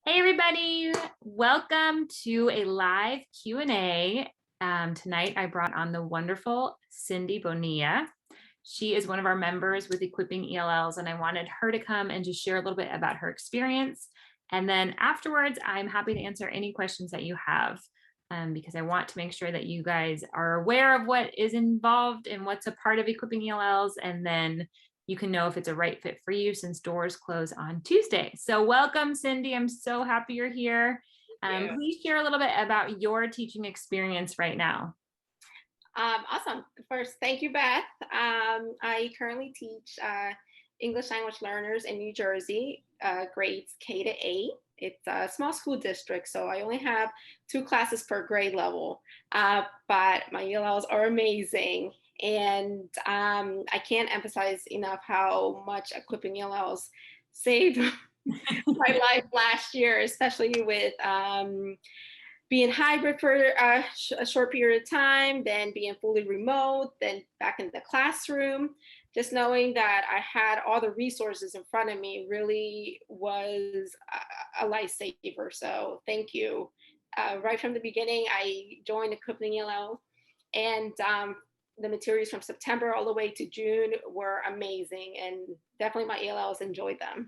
Hey everybody, welcome to a live Q&A. Tonight I brought on the wonderful Cindy Bonilla. She is one of our members with Equipping ELLs, and I wanted her to come and just share a little bit about her experience. And then afterwards, I'm happy to answer any questions that you have, because I want to make sure that you guys are aware of what is involved and what's a part of Equipping ELLs, and then you can know if it's a right fit for you since doors close on Tuesday. So welcome, Cindy. I'm so happy you're here. Yeah. Please share a little bit about your teaching experience right now. Awesome. First, thank you, Beth. I currently teach English language learners in New Jersey, grades K to 8. It's a small school district, so I only have 2 classes per grade level, but my ELLs are amazing. And I can't emphasize enough how much Equipping ELLs saved my life last year, especially with being hybrid for a short period of time, then being fully remote, then back in the classroom. Just knowing that I had all the resources in front of me really was a lifesaver. So thank you. Right from the beginning, I joined Equipping ELL, and the materials from September all the way to June were amazing, and definitely my ELLs enjoyed them.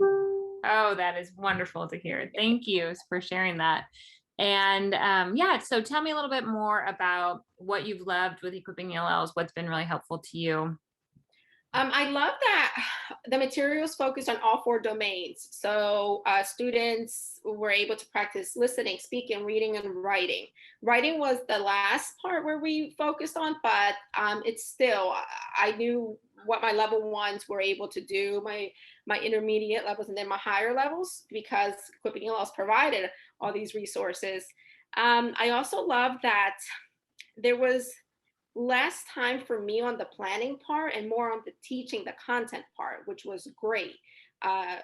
Oh, that is wonderful to hear. Thank you for sharing that. And yeah, so tell me a little bit more about what you've loved with Equipping ELLs, what's been really helpful to you. I love that the materials focused on all 4 domains. So students were able to practice listening, speaking, reading, and writing. Writing was the last part where we focused on, but it's still, I knew what my level ones were able to do, my intermediate levels, and then my higher levels, because Equipping ELLs provided all these resources. I also love that there was less time for me on the planning part and more on the teaching the content part, which was great. Uh,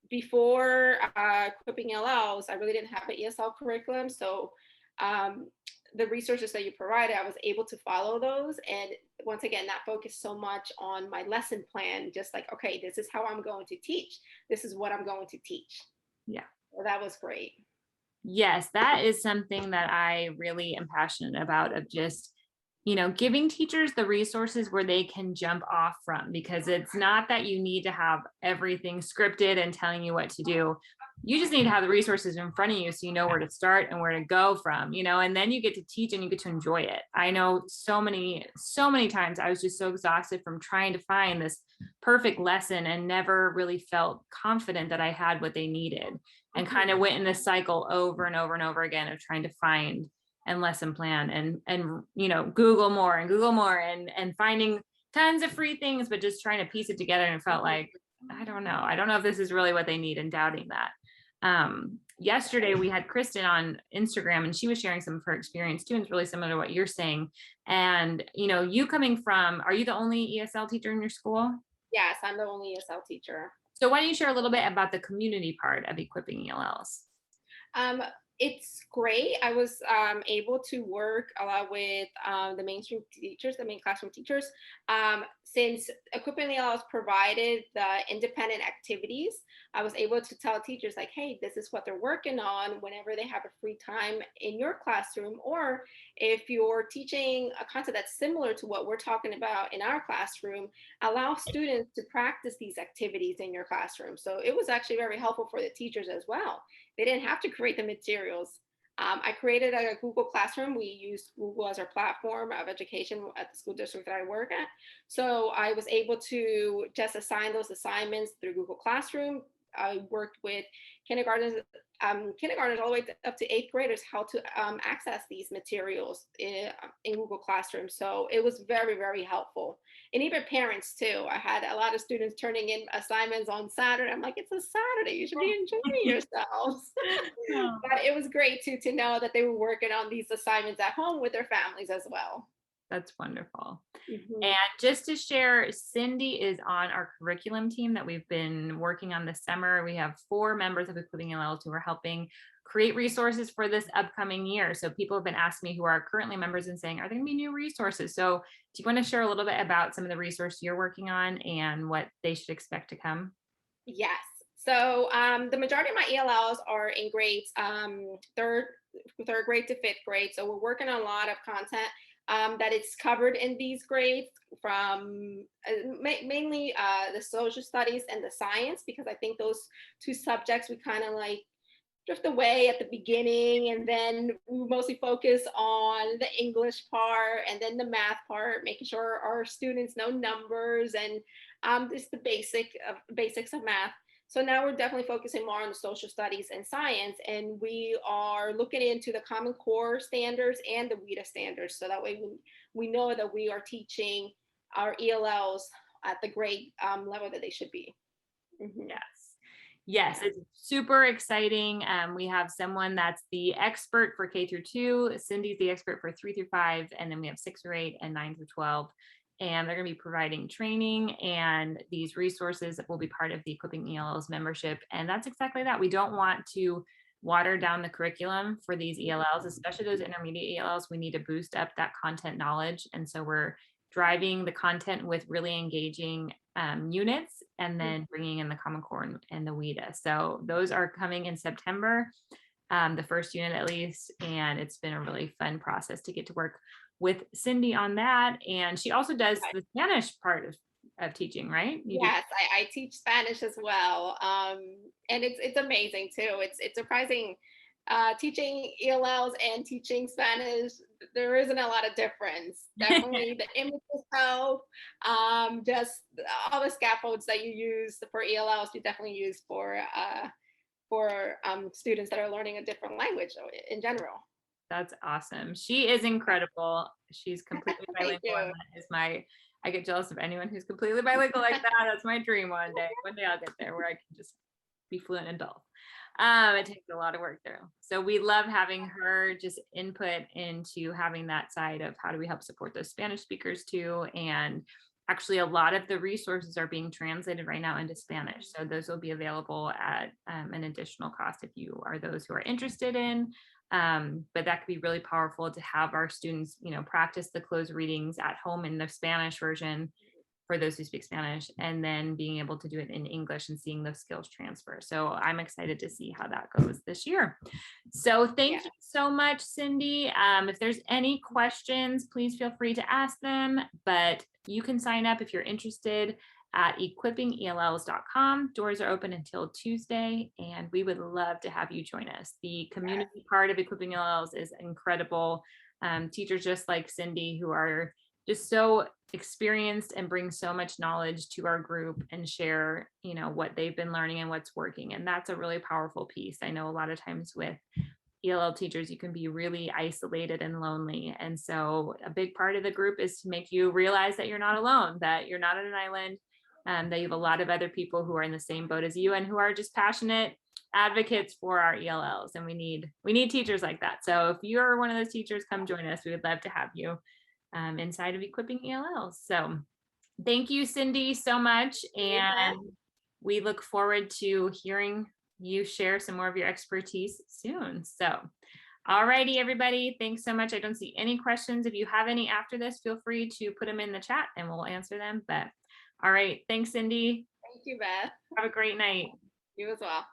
Before Equipping ELLs, I really didn't have an ESL curriculum. So the resources that you provided, I was able to follow those. And once again, not focus so much on my lesson plan, just like, okay, this is how I'm going to teach. This is what I'm going to teach. Yeah. So that was great. Yes, that is something that I really am passionate about, of just, giving teachers the resources where they can jump off from, because it's not that you need to have everything scripted and telling you what to do. You just need to have the resources in front of you so you know where to start and where to go from, and then you get to teach and you get to enjoy it. I know so many times I was just so exhausted from trying to find this perfect lesson and never really felt confident that I had what they needed, and kind of went in this cycle over and over and over again of trying to find and lesson plan and Google more and finding tons of free things, but just trying to piece it together. And it felt like, I don't know if this is really what they need, and doubting that. Yesterday we had Kristen on Instagram, and she was sharing some of her experience too, and it's really similar to what you're saying. And you coming from, are you the only ESL teacher in your school? Yes, I'm the only ESL teacher. So why don't you share a little bit about the community part of Equipping ELLs? Um, it's great. I was able to work a lot with the mainstream teachers, the main classroom teachers. Since Equipping ELLs provided the independent activities, I was able to tell teachers like, hey, this is what they're working on whenever they have a free time in your classroom, or if you're teaching a concept that's similar to what we're talking about in our classroom, allow students to practice these activities in your classroom. So it was actually very helpful for the teachers as well. They didn't have to create the materials. I created a Google Classroom. We use Google as our platform of education at the school district that I work at. So I was able to just assign those assignments through Google Classroom. I worked with kindergartners all the way up to 8th graders, how to access these materials in Google Classroom. So it was very, very helpful. And even parents too. I had a lot of students turning in assignments on Saturday. I'm like, it's a Saturday, you should be enjoying yourselves. But it was great too to know that they were working on these assignments at home with their families as well. That's wonderful. Mhm. And just to share, Cindy is on our curriculum team that we've been working on this summer. We have 4 members of Equipping ELLs who are helping create resources for this upcoming year. So people have been asking me who are currently members and saying, are there going to be new resources? So do you want to share a little bit about some of the resources you're working on and what they should expect to come? Yes. So the majority of my ELLs are in grades third grade to fifth grade. So we're working on a lot of content that it's covered in these grades from mainly the social studies and the science, because I think those two subjects we kind of like drift away at the beginning, and then we mostly focus on the English part and then the math part, making sure our students know numbers and just the basics of math. So now we're definitely focusing more on the social studies and science, and we are looking into the Common Core standards and the WIDA standards, so that way we know that we are teaching our ELLs at the grade level that they should be. Mhm. Yes. Yes, Yeah. it's super exciting. We have someone that's the expert for K through 2. Cindy's the expert for 3 through 5, and then we have 6 through 8 and 9 through 12. And they're going to be providing training, and these resources will be part of the Equipping ELLs membership. And that's exactly that. We don't want to water down the curriculum for these ELLs, especially those intermediate ELLs. We need to boost up that content knowledge. And so we're driving the content with really engaging units, and then bringing in the Common Core and the WIDA. So those are coming in September, the first unit at least, and it's been a really fun process to get to work with Cindy on that. And she also does the Spanish part of teaching, right? You do. Yes, I teach Spanish as well, and it's amazing too. It's surprising teaching ELLs and teaching Spanish. There isn't a lot of difference. Definitely, the images help. Just all the scaffolds that you use for ELLs, you definitely use for students that are learning a different language in general. That's awesome. She is incredible. She's completely Thank bilingual, and you. that is I get jealous of anyone who's completely bilingual like that. That's my dream one day. One day I'll get there where I can just be fluent in both. It takes a lot of work though. So we love having her just input into having that side of how do we help support those Spanish speakers too. And actually a lot of the resources are being translated right now into Spanish. So those will be available at an additional cost if you are those who are interested in. But that could be really powerful to have our students, practice the closed readings at home in the Spanish version for those who speak Spanish, and then being able to do it in English and seeing those skills transfer. So I'm excited to see how that goes this year. So thank Yeah. you so much, Cindy. If there's any questions, please feel free to ask them, but you can sign up if you're interested at equippingells.com. Doors are open until Tuesday, and we would love to have you join us. The community part of Equipping ELLs is incredible. Teachers just like Cindy who are just so experienced and bring so much knowledge to our group and share, what they've been learning and what's working. And that's a really powerful piece. I know a lot of times with ELL teachers, you can be really isolated and lonely. And so a big part of the group is to make you realize that you're not alone, that you're not on an island, that you have a lot of other people who are in the same boat as you and who are just passionate advocates for our ELLs. And we need teachers like that. So if you're one of those teachers, come join us. We would love to have you inside of Equipping ELLs. So thank you, Cindy, so much. And we look forward to hearing you share some more of your expertise soon. So, all righty, everybody. Thanks so much. I don't see any questions. If you have any after this, feel free to put them in the chat and we'll answer them. But all right. Thanks, Cindy. Thank you, Beth. Have a great night. You as well.